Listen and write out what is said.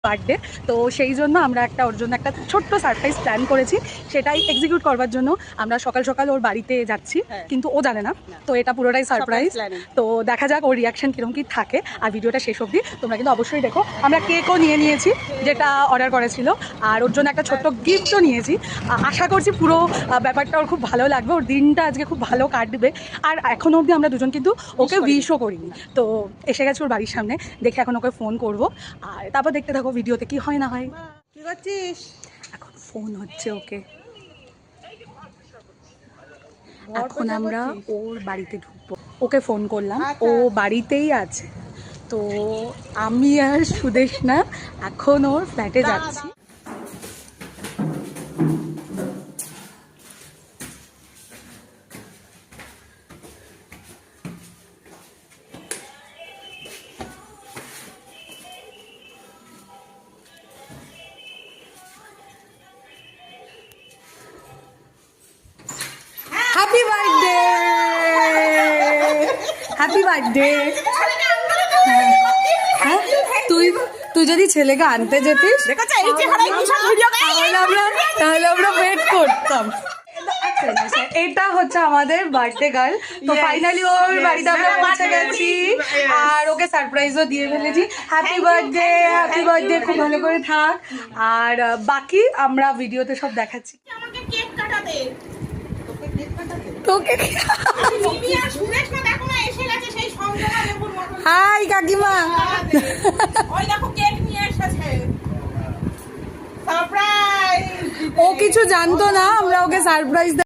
Birthday, তো সেই জন্য আমরা ওর জন্য একটা ছোট্ট সারপ্রাইজ প্ল্যান করেছি। সেটাই এক্সিকিউট করবার জন্য আমরা সকাল সকাল ওর বাড়িতে যাচ্ছি, কিন্তু ও জানে না, তো এটা পুরোটাই সারপ্রাইজ। তো দেখা যাক ওর রিয়াকশন কিরকম কি থাকে, আর ভিডিওটা শেষ অবধি তোমরা কিন্তু অবশ্যই দেখো। আমরা কেকও নিয়ে নিয়েছি যেটা অর্ডার করেছিল, আর ওর জন্য একটা ছোট্ট গিফটও নিয়েছি। আশা করছি পুরো ব্যাপারটা ওর খুব ভালো লাগবে, ওর দিনটা আজকে খুব ভালো কাটবে। আর এখনও অবধি আমরা দুজন কিন্তু ওকে উইশও করিনি। তো এসে গেছে ওর বাড়ির সামনে, দেখে এখন ওকে ফোন করবো, আর তারপর দেখতে থাকো ভিডিওতে কি হয় না হয়। কি করছিস? এখন ফোন হচ্ছে ওকে, এখন আমরা ওর বাড়িতে ঢুকবো। ওকে ফোন করলাম, ও বাড়িতেই আছে। তো আমি আর সুদেষ্ণা এখন ওর ফ্ল্যাটে যাচ্ছি। Happy birthday, happy birthday. হ্যাঁ, তুই যদি ছেলেকে আনতে যেতিস তাহলে আমরা ওয়েট করতাম। এটা হচ্ছে আমাদের বার্থডে গার্ল। তো ফাইনালি ওর বাড়িতে আমরা পৌঁছে গেছি, আর ওকে সারপ্রাইজও দিয়ে ফেলেছি। হ্যাপি বার্থডে, হ্যাপি বার্থডে, খুব ভালো করে থাক। আর বাকি আমরা ভিডিওতে সব দেখাচ্ছি। তোকে হাই কাকিমা, ও কিছু জানতো না আমরা ওকে সারপ্রাইজ